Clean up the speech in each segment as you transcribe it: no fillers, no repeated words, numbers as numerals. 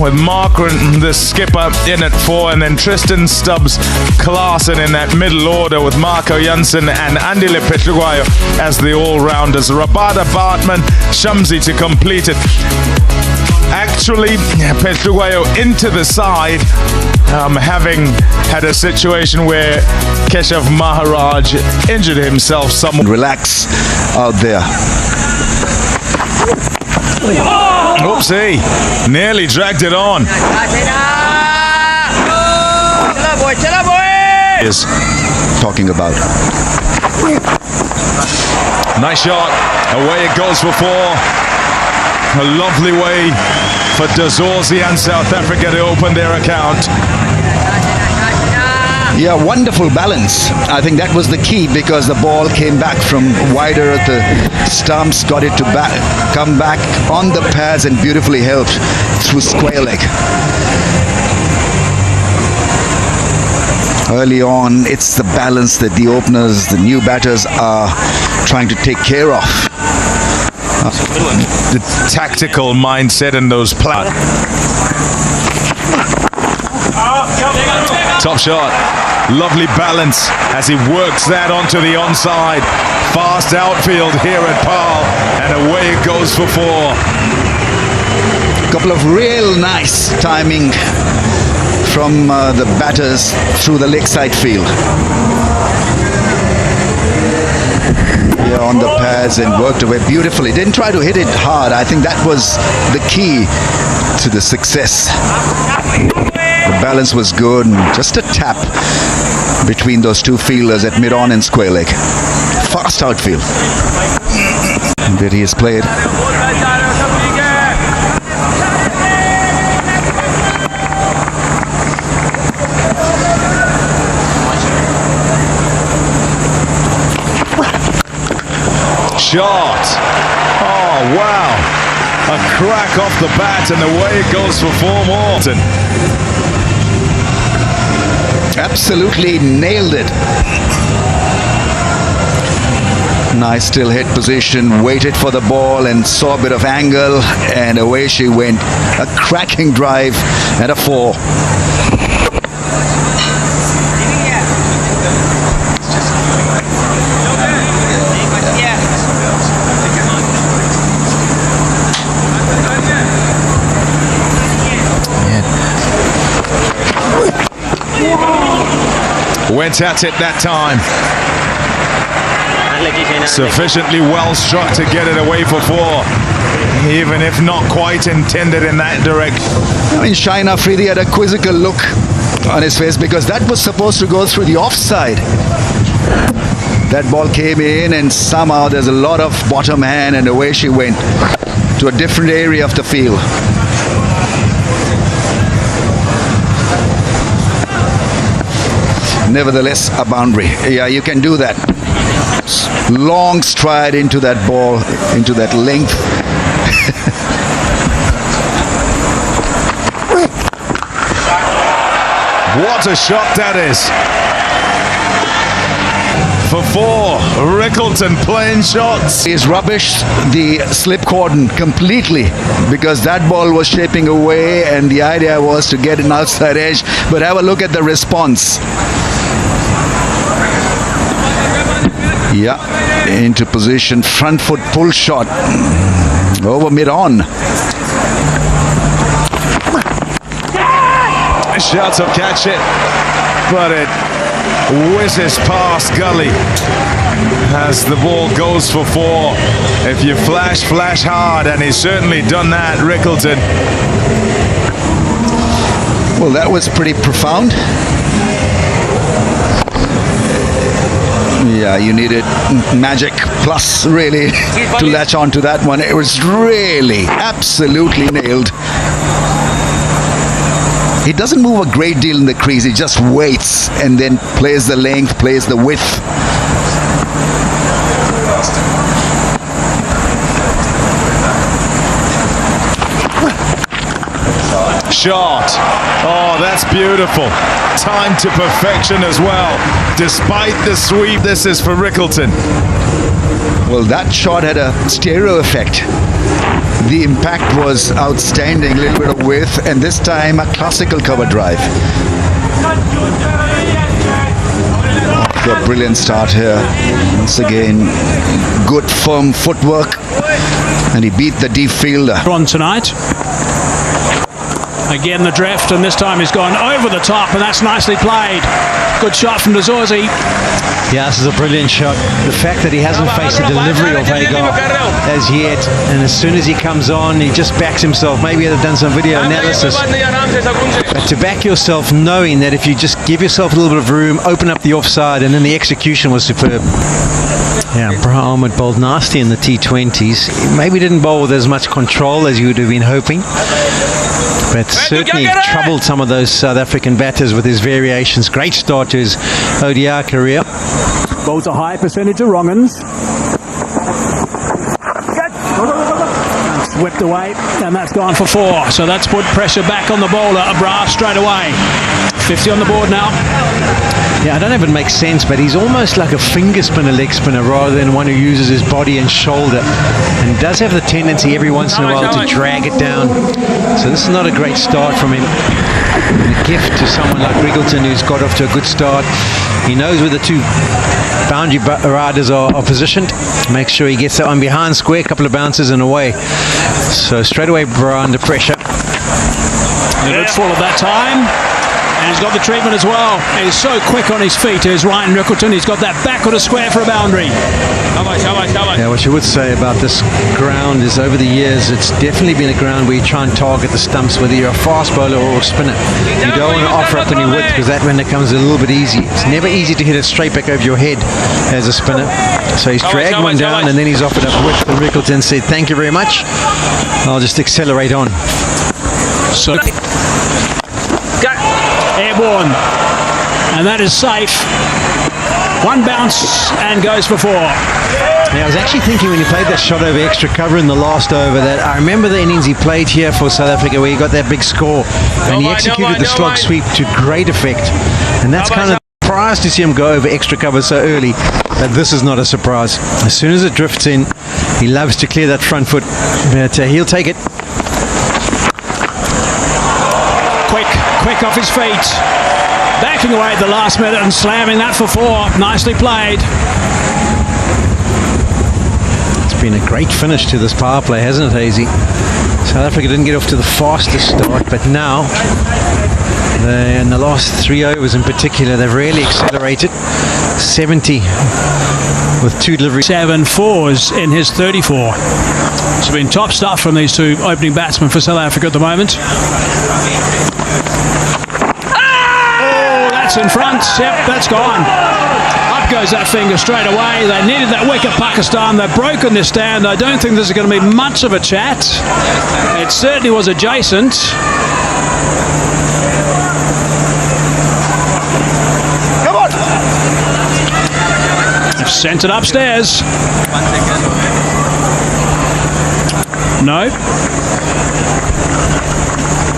with Markran, the skipper, in at 4, and then Tristan Stubbs Klaasen in that middle order with Marco Janssen and Andile Petriguayo as the all-rounders. Rabada Bartman, Shamsi to complete it. Actually, Petriguayo into the side, having had a situation where Keshav Maharaj injured himself somewhat. Relax out there. Oopsie, nearly dragged it on. Is talking about. Nice shot. Away it goes for 4. A lovely way for Dazorzi and South Africa to open their account. Yeah, wonderful balance. I think that was the key, because the ball came back from wider at the stumps, got it to come back on the pads and beautifully helped through square leg. Early on, it's the balance that the openers, the new batters are trying to take care of. The tactical mindset in those top shot. Lovely balance as he works that onto the onside. Fast outfield here at Paarl, and away it goes for 4. Couple of real nice timing from the batters through the lakeside field. Yeah, on the pads and worked away beautifully. Didn't try to hit it hard. I think that was the key to the success. The balance was good, and just a tap between those two fielders at mid-on and square leg. Fast outfield that he has played. Shot. Oh, wow. A crack off the bat, and away it goes for 4 more. Absolutely nailed it. Nice still hit position, waited for the ball and saw a bit of angle, and away she went. A cracking drive and a 4. Went at it that time. Sufficiently well struck to get it away for 4, even if not quite intended in that direction. I mean, Shaheen Afridi had a quizzical look on his face, because that was supposed to go through the offside. That ball came in, and somehow there's a lot of bottom hand, and away she went to a different area of the field. Nevertheless, a boundary. Yeah, you can do that. Long stride into that ball, into that length. What a shot that is. For 4, Rickleton playing shots. He's rubbished the slip cordon completely, because that ball was shaping away, and the idea was to get an outside edge. But have a look at the response. Yeah, into position, front foot pull shot over mid-on. Shouts will catch it, but it whizzes past Gully as the ball goes for 4. If you flash hard, and he's certainly done that, Rickleton. Well, that was pretty profound. Yeah, you needed magic plus, really, to latch on to that one. It was really absolutely nailed. He doesn't move a great deal in the crease. He just waits and then plays the length, plays the width. Shot. Oh, that's beautiful. Time to perfection as well. Despite the sweep, this is for Rickleton. Well, that shot had a stereo effect. The impact was outstanding, a little bit of width, and this time a classical cover drive. A brilliant start here. Once again, good firm footwork, and he beat the deep fielder. On tonight. Again the drift, and this time he's gone over the top, and that's nicely played. Good shot from Dazorzi. Yeah, this is a brilliant shot. The fact that he hasn't faced the delivery of Hagar as yet, and as soon as he comes on, he just backs himself. Maybe he'd have done some video analysis. But to back yourself, knowing that if you just give yourself a little bit of room, open up the offside, and then the execution was superb. Yeah, Brian Ahmed bowled nasty in the T20s. He maybe didn't bowl with as much control as you would have been hoping, but certainly troubled some of those South African batters with his variations. Great start to his ODI career. Bowls a high percentage of wrong-uns. Whipped away, and that's gone for 4. So that's put pressure back on the bowler, Abrar, straight away. 50 on the board now. Yeah, I don't know if it makes sense, but he's almost like a finger spinner, leg spinner, rather than one who uses his body and shoulder. And he does have the tendency every once in a while to drag it down. So this is not a great start from him. And a gift to someone like Riggleton, who's got off to a good start. He knows where the two boundary riders are positioned. Make sure he gets that one behind square, a couple of bounces and away. So straight away, Bra under pressure. He looks full at that time. And he's got the treatment as well. He's so quick on his feet, is Ryan Rickleton. He's got that back of the square for a boundary. Yeah, what you would say about this ground is over the years, it's definitely been a ground where you try and target the stumps, whether you're a fast bowler or a spinner. You don't want to offer up any width, because that when it comes a little bit easy. It's never easy to hit it straight back over your head as a spinner. So he's dragged one down, and then he's offered up width, and Rickleton said, "Thank you very much. I'll just accelerate on." So airborne, and that is safe. One bounce and goes for 4. Yeah, I was actually thinking when he played that shot over extra cover in the last over that I remember the innings he played here for South Africa where he got that big score, and he executed the slog sweep to great effect, and that's kind of surprised to see him go over extra cover so early. But this is not a surprise. As soon as it drifts in, he loves to clear that front foot, but he'll take it. Quick off his feet, backing away at the last minute and slamming that for 4. Nicely played. It's been a great finish to this power play, hasn't it, Hazy? South Africa didn't get off to the fastest start, but now in the last 3 overs in particular, they've really accelerated. 70 with 2 deliveries. 7 4s in his 34. It's been top stuff from these two opening batsmen for South Africa at the moment. Oh, that's in front. Yep, that's gone. Up goes that finger straight away. They needed that wicket, Pakistan. They've broken this stand. I don't think there's going to be much of a chat. It certainly was adjacent. Come on! They've sent it upstairs. No.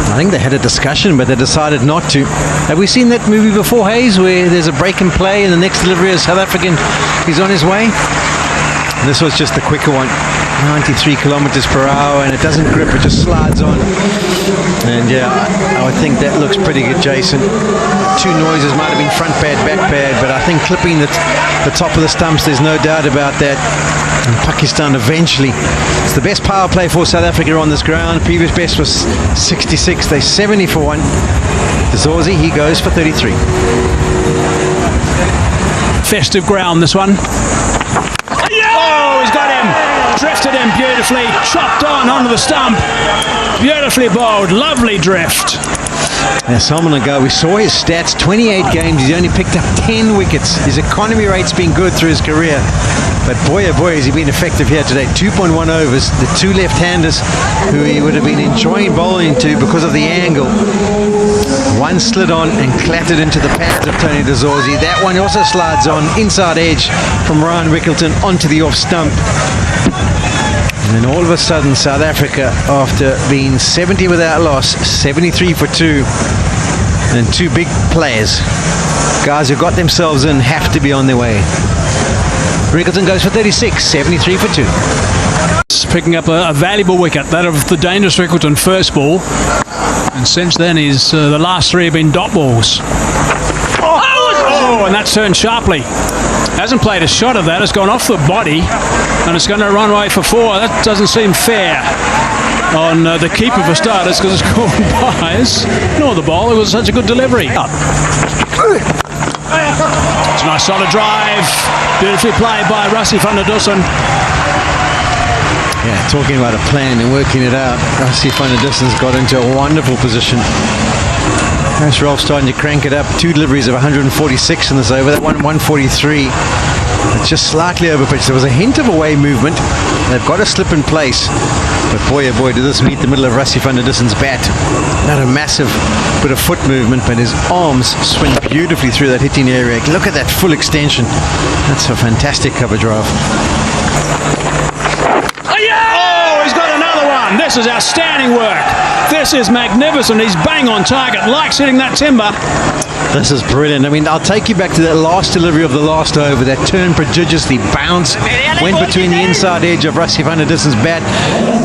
I think they had a discussion, but they decided not to. Have we seen that movie before, Hayes, where there's a break in play and the next delivery is South African is on his way? This was just the quicker one. 93 kilometers per hour, and it doesn't grip, it just slides on. And yeah, I would think that looks pretty good, Jason. 2 noises, might have been front pad, back pad, but I think clipping the top of the stumps, there's no doubt about that. And Pakistan eventually, it's the best power play for South Africa on this ground. Previous best was 66, they're 70 for 1. Zorzi, he goes for 33. Festive ground, this one. Oh, he's got him. Drifted him beautifully. Chopped on onto the stump. Beautifully bowled. Lovely drift. Now, Salman Agar, we saw his stats, 28 games, he's only picked up 10 wickets. His economy rate's been good through his career. But boy, oh boy, has he been effective here today. 2.1 overs. The 2 left-handers who he would have been enjoying bowling to because of the angle. One slid on and clattered into the pads of Tony Dazorzi. That one also slides on, inside edge from Ryan Rickleton onto the off stump. And then all of a sudden, South Africa, after being 70 without loss, 73 for 2, and 2 big players, guys who got themselves in, have to be on their way. Rickleton goes for 36, 73 for 2. Picking up a valuable wicket, that of the dangerous Rickleton first ball. And since then, the last three have been dot balls. Oh, and that's turned sharply. Hasn't played a shot of that. It's gone off the body, and it's going to run away for four. That doesn't seem fair on the keeper for starters, because it's gone by. Nor the ball. It was such a good delivery. Up. It's a nice solid drive. Beautifully played by Rassie van der Dussen. Yeah, talking about a plan and working it out. Rassie van der Dussen's got into a wonderful position. That's Rolf starting to crank it up. 2 deliveries of 146 in this over. That one 143. It's just slightly overpitched. There was a hint of away movement. They've got to slip in place. But boy, oh boy, did this meet the middle of Rassie van der Dussen's bat. Not a massive bit of foot movement, but his arms swing beautifully through that hitting area. Look at that full extension. That's a fantastic cover drive. This is outstanding work. This is magnificent. He's bang on target, likes hitting that timber. This is brilliant. I mean, I'll take you back to that last delivery of the last over. That turned prodigiously, bounced, went between the inside edge of Rassie van der Dussen's bat,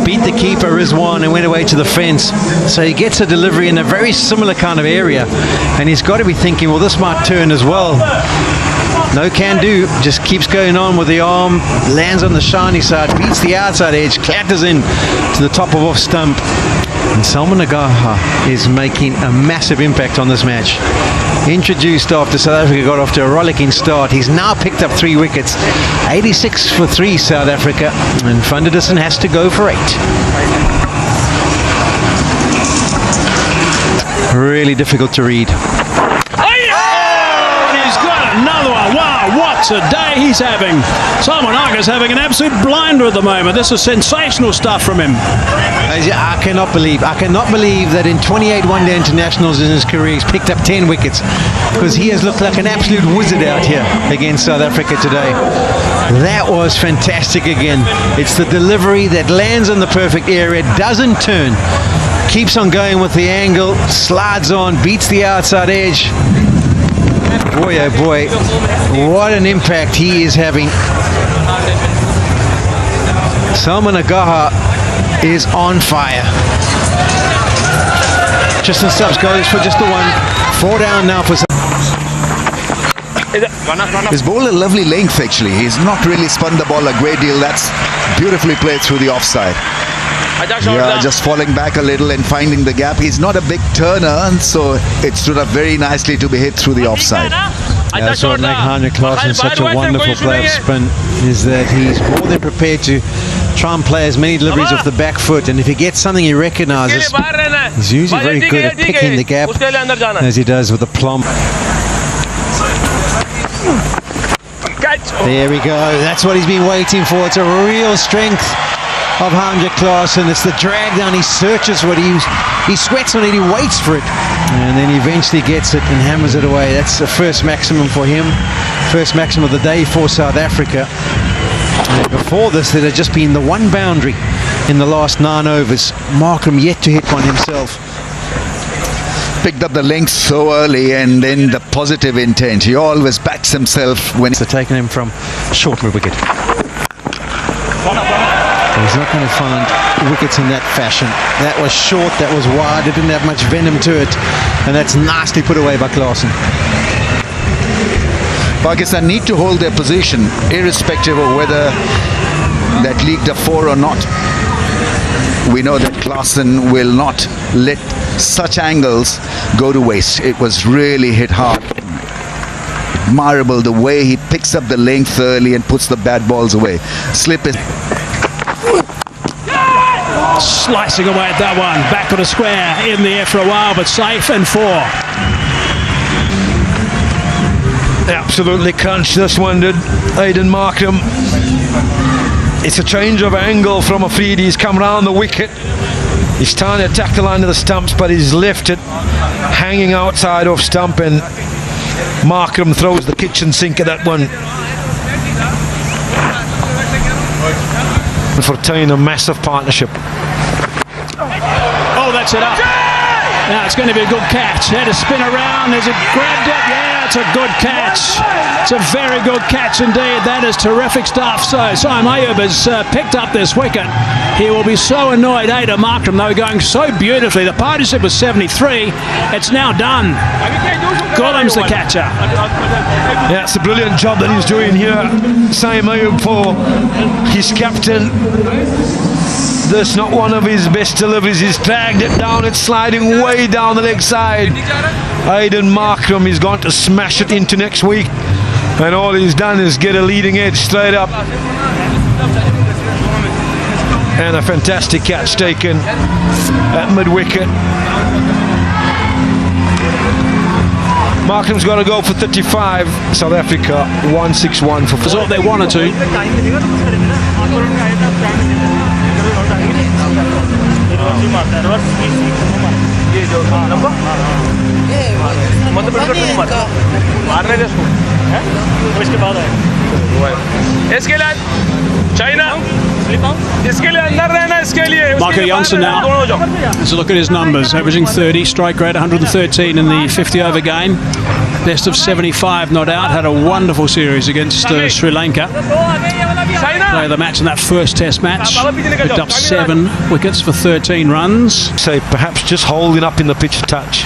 beat the keeper Rizwan and went away to the fence. So he gets a delivery in a very similar kind of area, and he's got to be thinking, well, this might turn as well. No can do, just keeps going on with the arm, lands on the shiny side, beats the outside edge, clatters in to the top of off stump. And Salman Nagaha is making a massive impact on this match. Introduced after South Africa got off to a rollicking start, he's now picked up 3 wickets. 86 for 3 South Africa, and van der Dussen has to go for 8. Really difficult to read. Another one. Wow, what a day he's having. Simon Arga's having an absolute blinder at the moment. This is sensational stuff from him. I cannot believe that in 28 one-day internationals in his career he's picked up 10 wickets, because he has looked like an absolute wizard out here against South Africa today. That was fantastic again. It's the delivery that lands in the perfect area, doesn't turn, keeps on going with the angle, slides on, beats the outside edge. Boy, oh boy, what an impact he is having. Salman Nagaha is on fire. Tristan Stubbs goes for just the one. 4 down now for His ball a lovely length actually. He's not really spun the ball a great deal. That's beautifully played through the offside. Yeah, just falling back a little and finding the gap. He's not a big turner, and so it stood up very nicely to be hit through the offside. Yeah, that's what makes Heinrich Klaasen such a wonderful player of spin, is that he's more than prepared to try and play as many deliveries off the back foot, and if he gets something he recognises, he's usually very good at picking the gap, as he does with the plumb. There we go. That's what he's been waiting for. It's a real strength of Heinrich Klaasen. It's the drag down. He searches for it. He sweats on it. He waits for it, and then he eventually gets it and hammers it away. That's the first maximum for him. First maximum of the day for South Africa. And before this, there had just been the one boundary in the last 9 overs. Markham yet to hit one himself. Picked up the length so early, and then the positive intent. He always backs himself when They're taking him from short mid wicket. He's not going to find wickets in that fashion. That was short, that was wide, it didn't have much venom to it, and that's nicely put away by Klaasen. Pakistan need to hold their position irrespective of whether that leaked a 4 or not. We know that Klaasen will not let such angles go to waste. It was really hit hard. Admirable the way he picks up the length early and puts the bad balls away. Slip is Slicing away at that one. Back on a square, in the air for a while, but safe, and 4. Absolutely crunched this one, did Aiden Markham. It's a change of angle from Afridi. He's come round the wicket. He's trying to attack the line of the stumps, but he's left it hanging outside off stump, and Markham throws the kitchen sink at that one. For tying a massive partnership. Oh, that's it up. Now it's going to be a good catch. Had to spin around. There's a grabbed it. Yeah, it's a good catch. It's a very good catch indeed. That is terrific stuff. So Simon Ayub has picked up this wicket. He will be so annoyed. Aidan Markram, they were going so beautifully. The partnership was 73. It's now done. Gollam's the catcher. Yeah, it's a brilliant job that he's doing here. Simon Ayub for his captain. That's not one of his best deliveries. He's dragged it down. It's sliding way down the leg side. Aidan Markram is going to smash it into next week. And all he's done is get a leading edge straight up. And a fantastic catch taken at mid-wicket. Markram's going to go for 35. South Africa 161 for 4. That's what they wanted to. Marco Jansen now. Let's look at his numbers. Averaging 30, strike rate 113 in the 50 over game. Best of 75 not out. Had a wonderful series against Sri Lanka. Play of the match in that first test match. Picked up 7 wickets for 13 runs. Say perhaps just holding up in the pitch a touch.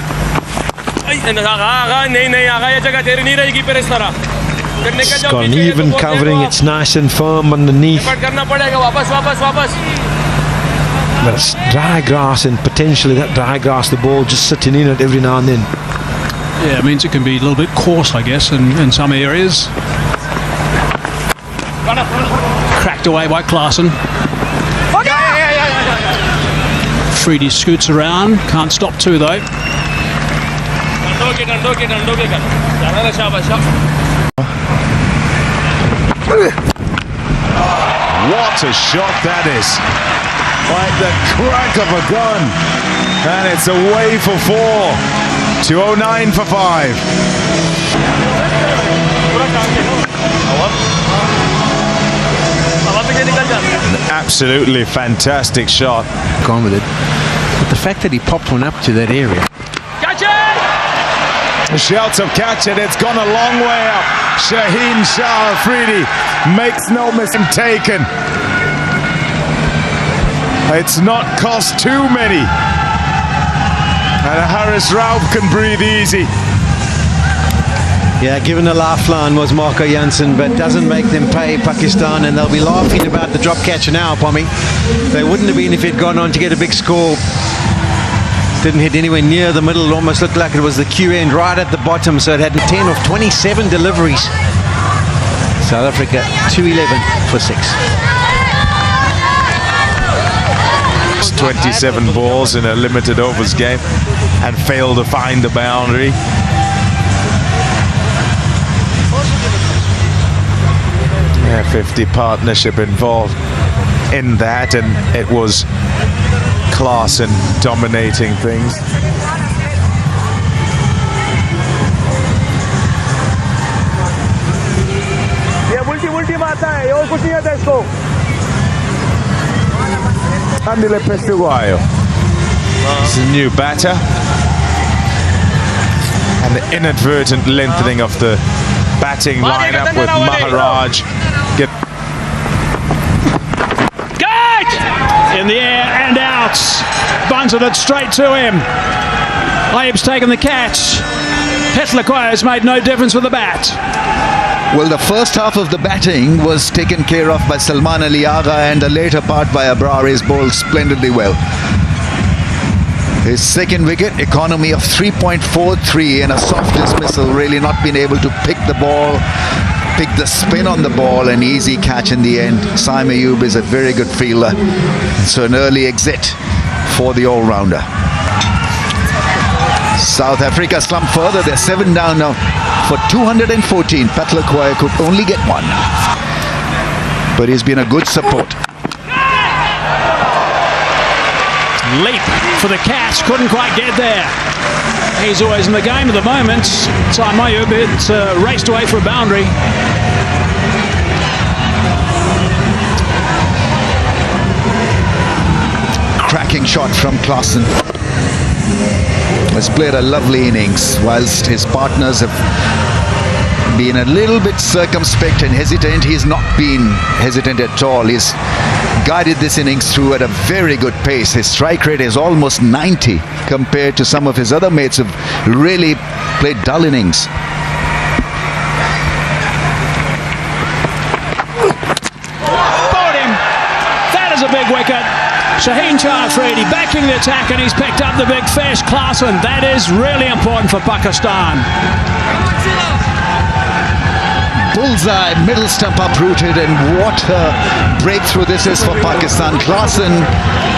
It's got an even covering, it's nice and firm underneath. But it's dry grass, and potentially that dry grass, the ball just sitting in it every now and then. Yeah, it means it can be a little bit coarse, I guess, in some areas. Cracked away by Klaasen. Freedy scoots around, can't stop 2 though. What a shot that is. Like the crack of a gun. And it's away for 4. 209 for 5. An absolutely fantastic shot. Gone with it. But the fact that he popped one up to that area. The shouts of catch it, it's gone a long way up. Shaheen Shah Afridi makes no mistake taken. It's not cost too many. And Haris Rauf can breathe easy. Yeah, given a lifeline was Marco Jansen, but doesn't make them pay Pakistan, and they'll be laughing about the drop catcher now, Pommy. They wouldn't have been if he'd gone on to get a big score. Didn't hit anywhere near the middle. It almost looked like it was the Q end right at the bottom, so it had 10 of 27 deliveries. South Africa 211 for 6. 27 balls in a limited overs game and failed to find the boundary. Yeah, 50 partnership involved in that, and it was Klaasen dominating things. Andile Pestuguayo. This is a new batter. And the inadvertent lengthening of the batting lineup with Maharaj. In the air and out. Bunted it straight to him. Ayub's taken the catch. Petlakoi has made no difference with the bat. Well, the first half of the batting was taken care of by Salman Ali Agha, and the later part by Abrar is bowled splendidly well. His second wicket, economy of 3.43 and a soft dismissal, really not being able to pick the ball, pick the spin on the ball, an easy catch in the end. Simon Ayub is a very good fielder, so an early exit for the all-rounder. South Africa slump further. They're 7 down now for 214. Petlakoi could only get 1, but he's been a good support. Leap for the catch, couldn't quite get there. He's always in the game at the moment. Simon Ayub, it's raced away for a boundary. Cracking shot from Klaasen. has played a lovely innings, whilst his partners have been a little bit circumspect and hesitant. He's not been hesitant at all. He's guided this innings through at a very good pace. His strike rate is almost 90 compared to some of his other mates who've really played dull innings. Bowled him. That is a big wicket. Shaheen Shah Afridi backing the attack, and he's picked up the big fish. Klaasen. That is really important for Pakistan. Bullseye, middle stump uprooted, and what a breakthrough this is for Pakistan. Klaasen,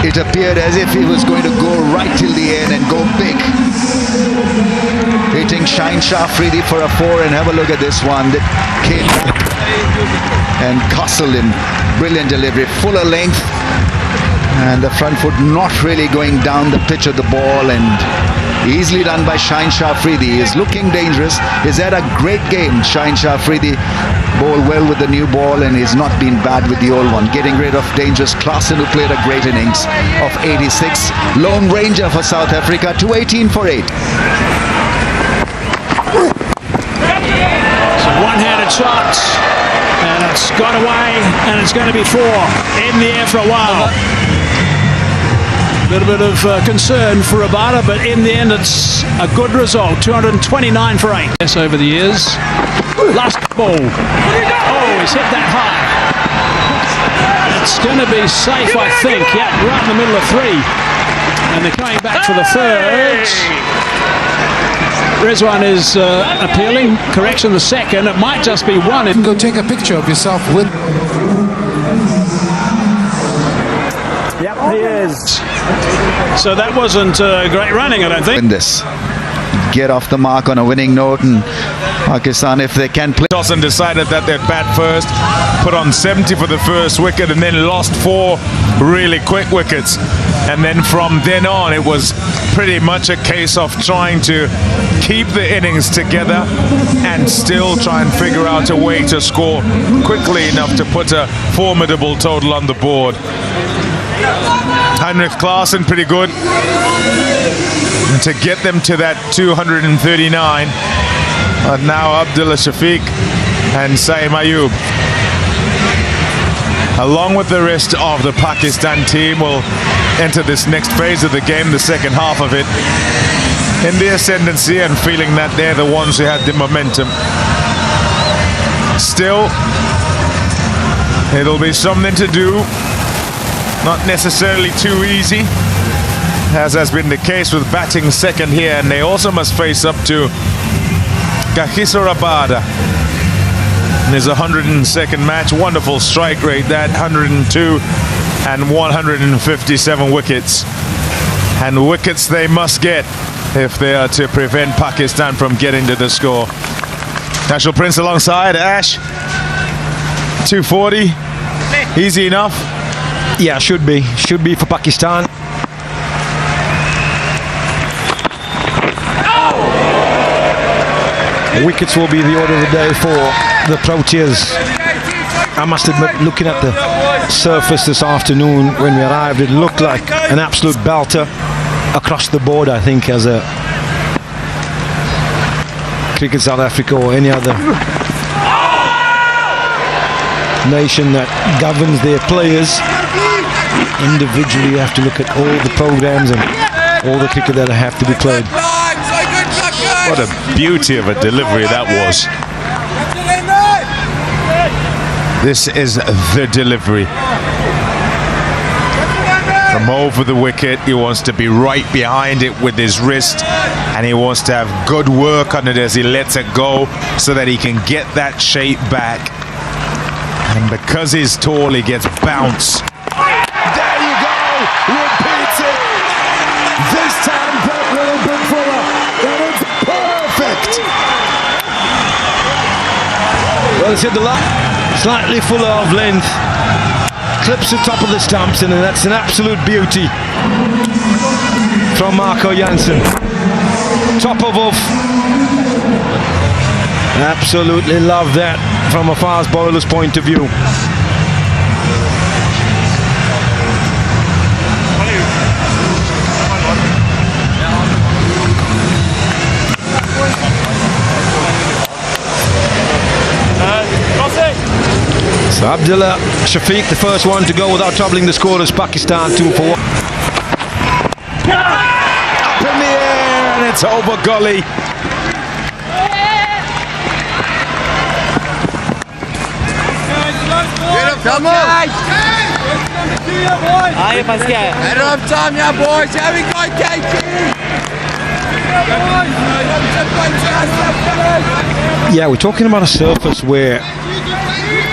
it appeared as if he was going to go right till the end and go big. Hitting Shaheen Shah Afridi for a 4, and have a look at this one that came back and castled him. Brilliant delivery, fuller length, and the front foot not really going down the pitch of the ball, and easily done by Shaheen Shah Afridi. He is looking dangerous. He's had a great game. Shaheen Shah Afridi bowled well with the new ball, and he's not been bad with the old one. Getting rid of dangerous Klaasen, who played a great innings of 86. Lone Ranger for South Africa, 218 for 8. It's a one-handed shot, and it's gone away, and it's going to be 4 in the air for a while. A little bit of concern for Rabada, but in the end it's a good result. 229 for 8. Yes, over the years. Last ball. Oh, he's hit that high. It's going to be safe, I think. Yeah, right in the middle of 3. And they're coming back for the third. Rizwan is appealing. Correction, the second. It might just be 1. Go take a picture of yourself with... Yep, he is. So that wasn't great running, I don't think. In this, get off the mark on a winning note, and Pakistan, if they can play. Dawson decided that they'd bat first, put on 70 for the first wicket, and then lost 4 really quick wickets. And then from then on, it was pretty much a case of trying to keep the innings together and still try and figure out a way to score quickly enough to put a formidable total on the board. Heinrich Klaasen pretty good and to get them to that 239. But now Abdullah Shafiq and Saeem Ayub, along with the rest of the Pakistan team, will enter this next phase of the game, the second half of it, in the ascendancy and feeling that they're the ones who had the momentum. Still, it'll be something to do. Not necessarily too easy, as has been the case with batting second here, and they also must face up to Kagiso Rabada in his 102nd match. Wonderful strike rate, that 102 and 157 wickets. And wickets they must get if they are to prevent Pakistan from getting to the score. National Prince alongside Ash. 240, easy enough. Yeah, should be for Pakistan. Wickets will be the order of the day for the Proteas. I must admit, looking at the surface this afternoon when we arrived, it looked like an absolute belter across the board, I think, as a Cricket South Africa or any other nation that governs their players. Individually, you have to look at all the programs and all the cricket that have to be played. What a beauty of a delivery that was. This is the delivery. From over the wicket, he wants to be right behind it with his wrist, and he wants to have good work on it as he lets it go so that he can get that shape back. And because he's tall, he gets bounce. There you go! Repeats it! This time back a little bit fuller, and it's perfect! Well, it's hit the line, slightly fuller of length, clips the top of the stumps, and that's an absolute beauty from Marco Jansen. Top of off. Absolutely love that from a fast bowler's point of view. So Abdullah Shafiq, the first one to go without troubling the scorers. Pakistan 2-for-1. Up in the air, and it's over gully. Come on! Aí, Pascal. Head of time, yeah, boys. Here we go, KG. Yeah, we're talking about a surface where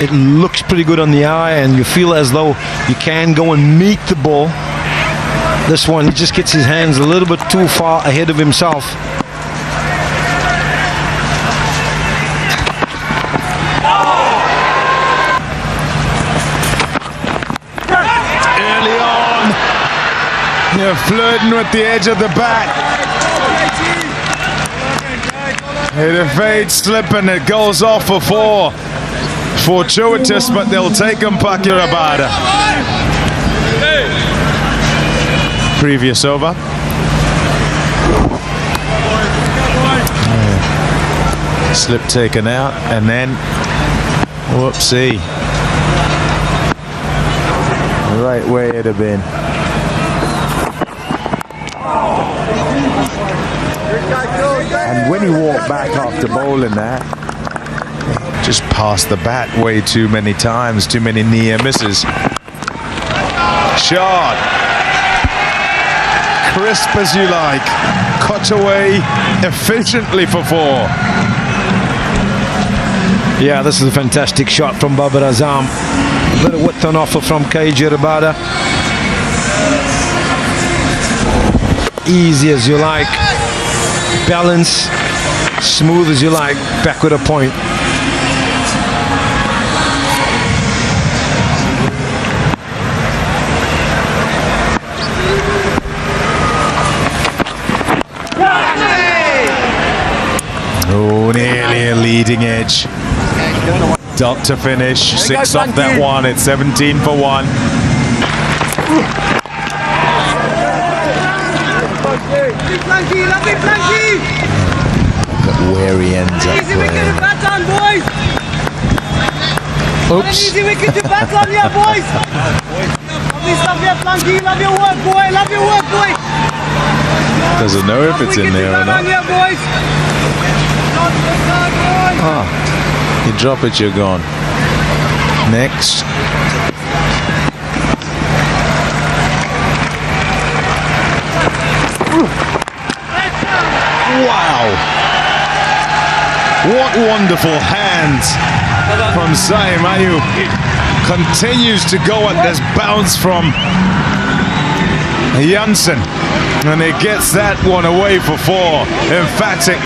it looks pretty good on the eye and you feel as though you can go and meet the ball. This one, he just gets his hands a little bit too far ahead of himself. Early on, you're flirting with the edge of the bat. It evades slip and it goes off for 4. Fortuitous, but they'll take him, Pakirabada. Previous over. Slip taken out, and then whoopsie. Right where it'd have been. And when he walked back after bowling that, just passed the bat way too many times, too many near misses. Shot. Crisp as you like. Cut away efficiently for 4. Yeah, this is a fantastic shot from Babar Azam. A bit of width on offer from KG Rabada. Easy as you like. Balance. Smooth as you like. Back with a point. Oh, nearly a leading edge. Dot to finish. 6 off that one. It's 17 for 1. Look at where he ends up playing. Oops. Easy wicket to bat on here, boys. Love your flanky, love your work, boy. Love your work, boy. Doesn't know if it's in there or not. You drop it, you're gone. Next. Wow. What wonderful hands from Saim Ayu. Continues to go at this bounce from Janssen. And he gets that one away for 4. Emphatic.